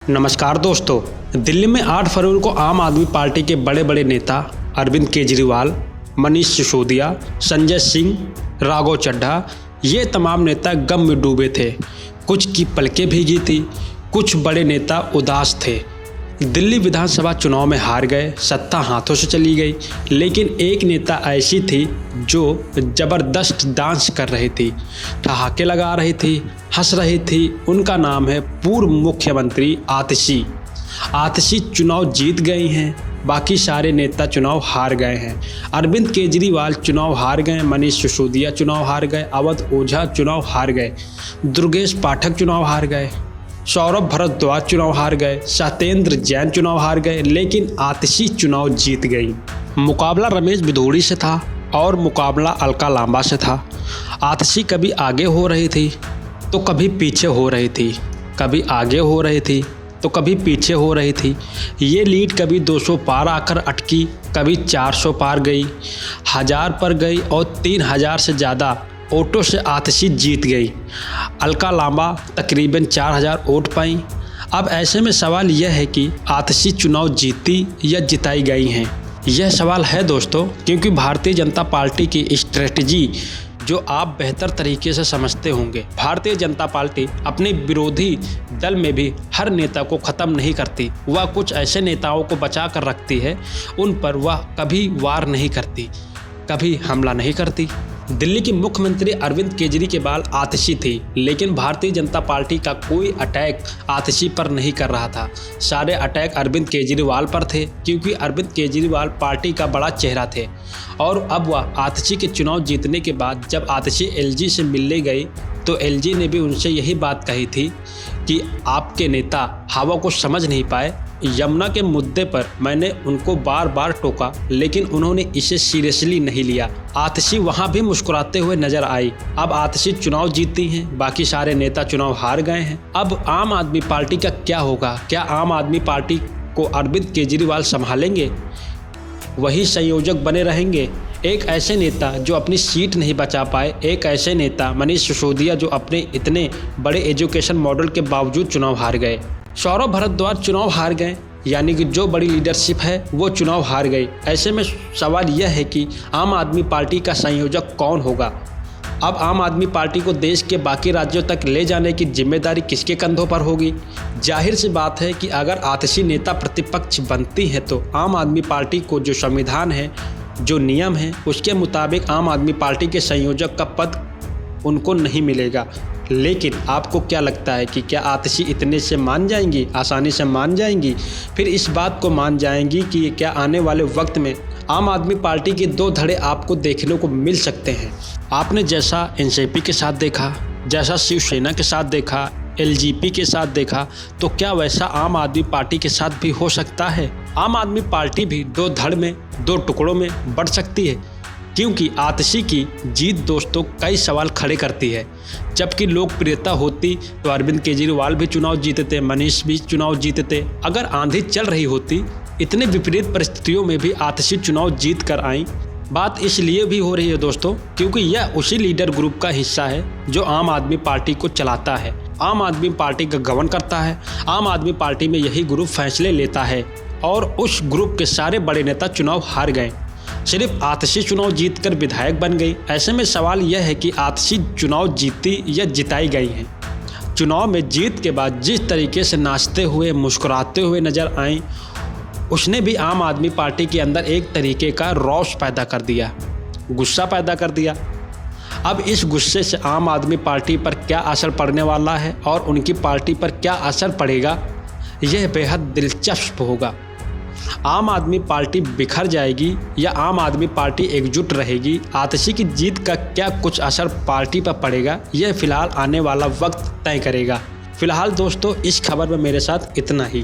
नमस्कार दोस्तों। दिल्ली में 8 फरवरी को आम आदमी पार्टी के बड़े बड़े नेता अरविंद केजरीवाल, मनीष सिसोदिया, संजय सिंह, राघव चड्ढा, ये तमाम नेता गम में डूबे थे। कुछ की पलकें भीगी थी, कुछ बड़े नेता उदास थे। दिल्ली विधानसभा चुनाव में हार गए, सत्ता हाथों से चली गई, लेकिन एक नेता ऐसी थी जो ज़बरदस्त डांस कर रही थी, ठहाके लगा रही थी, हंस रही थी। उनका नाम है पूर्व मुख्यमंत्री आतिशी। आतिशी चुनाव जीत गई हैं, बाकी सारे नेता चुनाव हार गए हैं। अरविंद केजरीवाल चुनाव हार गए, मनीष सिसोदिया चुनाव हार गए, अवध ओझा चुनाव हार गए, दुर्गेश पाठक चुनाव हार गए, सौरभ भारद्वाज चुनाव हार गए, सत्येंद्र जैन चुनाव हार गए, लेकिन आतिशी चुनाव जीत गई। मुकाबला रमेश बिधूड़ी से था और मुकाबला अलका लांबा से था। आतिशी कभी आगे हो रही थी तो कभी पीछे हो रही थी, कभी आगे हो रही थी तो कभी पीछे हो रही थी। ये लीड कभी 200 पार आकर अटकी, कभी 400 पार गई, 1000 पर गई और 3000 से ज़्यादा वोटों से आतिशी जीत गई। अलका लांबा तकरीबन 4000 वोट पाई। अब ऐसे में सवाल यह है कि आतिशी चुनाव जीती या जिताई गई हैं। यह सवाल है दोस्तों, क्योंकि भारतीय जनता पार्टी की स्ट्रेटजी जो आप बेहतर तरीके से समझते होंगे। भारतीय जनता पार्टी अपने विरोधी दल में भी हर नेता को ख़त्म नहीं करती, वह कुछ ऐसे नेताओं को बचा कर रखती है, उन पर वह कभी वार नहीं करती, कभी हमला नहीं करती। दिल्ली की मुख्यमंत्री अरविंद केजरीवाल आतिशी थी, लेकिन भारतीय जनता पार्टी का कोई अटैक आतिशी पर नहीं कर रहा था। सारे अटैक अरविंद केजरीवाल पर थे, क्योंकि अरविंद केजरीवाल पार्टी का बड़ा चेहरा थे। और अब वह आतिशी के चुनाव जीतने के बाद जब आतिशी एलजी से मिलने गई तो एलजी ने भी उनसे यही बात कही थी कि आपके नेता हवा को समझ नहीं पाए। यमुना के मुद्दे पर मैंने उनको बार बार टोका, लेकिन उन्होंने इसे सीरियसली नहीं लिया। आतिशी वहां भी मुस्कुराते हुए नजर आई। अब आतिशी चुनाव जीतती हैं, बाकी सारे नेता चुनाव हार गए हैं। अब आम आदमी पार्टी का क्या होगा? क्या आम आदमी पार्टी को अरविंद केजरीवाल संभालेंगे? वही संयोजक बने रहेंगे? एक ऐसे नेता जो अपनी सीट नहीं बचा पाए, एक ऐसे नेता मनीष सिसोदिया जो अपने इतने बड़े एजुकेशन मॉडल के बावजूद चुनाव हार गए, सौरभ भारद्वाज चुनाव हार गए, यानी कि जो बड़ी लीडरशिप है वो चुनाव हार गई। ऐसे में सवाल यह है कि आम आदमी पार्टी का संयोजक कौन होगा? अब आम आदमी पार्टी को देश के बाकी राज्यों तक ले जाने की जिम्मेदारी किसके कंधों पर होगी? जाहिर सी बात है कि अगर आतिशी नेता प्रतिपक्ष बनती है तो आम आदमी पार्टी को जो संविधान है, जो नियम है, उसके मुताबिक आम आदमी पार्टी के संयोजक का पद उनको नहीं मिलेगा। लेकिन आपको क्या लगता है कि क्या आतिशी इतने से मान जाएंगी, आसानी से मान जाएंगी? फिर इस बात को मान जाएंगी कि क्या आने वाले वक्त में आम आदमी पार्टी के 2 धड़े आपको देखने को मिल सकते हैं? आपने जैसा एनसीपी के साथ देखा, जैसा शिवसेना के साथ देखा, एलजेपी के साथ देखा, तो क्या वैसा आम आदमी पार्टी के साथ भी हो सकता है? आम आदमी पार्टी भी 2 धड़ में, 2 टुकड़ों में बढ़ सकती है, क्योंकि आतिशी की जीत दोस्तों कई सवाल खड़े करती है। जबकि लोकप्रियता होती तो अरविंद केजरीवाल भी चुनाव जीतते, मनीष भी चुनाव जीतते। अगर आंधी चल रही होती, इतने विपरीत परिस्थितियों में भी आतिशी चुनाव जीत कर आई। बात इसलिए भी हो रही है दोस्तों, क्योंकि यह उसी लीडर ग्रुप का हिस्सा है जो आम आदमी पार्टी को चलाता है, आम आदमी पार्टी का गवर्न करता है। आम आदमी पार्टी में यही ग्रुप फैसले लेता है और उस ग्रुप के सारे बड़े नेता चुनाव हार गए। सिर्फ आतिशी चुनाव जीतकर विधायक बन गई। ऐसे में सवाल यह है कि आतिशी चुनाव जीती या जिताई गई हैं? चुनाव में जीत के बाद जिस तरीके से नाचते हुए, मुस्कुराते हुए नजर आईं, उसने भी आम आदमी पार्टी के अंदर एक तरीके का रौष पैदा कर दिया, गुस्सा पैदा कर दिया। अब इस गुस्से से आम आदमी पार्टी पर क्या असर पड़ने वाला है और उनकी पार्टी पर क्या असर पड़ेगा, यह बेहद दिलचस्प होगा। आम आदमी पार्टी बिखर जाएगी या आम आदमी पार्टी एकजुट रहेगी? आतिशी की जीत का क्या कुछ असर पार्टी पर पड़ेगा, यह फिलहाल आने वाला वक्त तय करेगा। फिलहाल दोस्तों इस खबर में मेरे साथ इतना ही।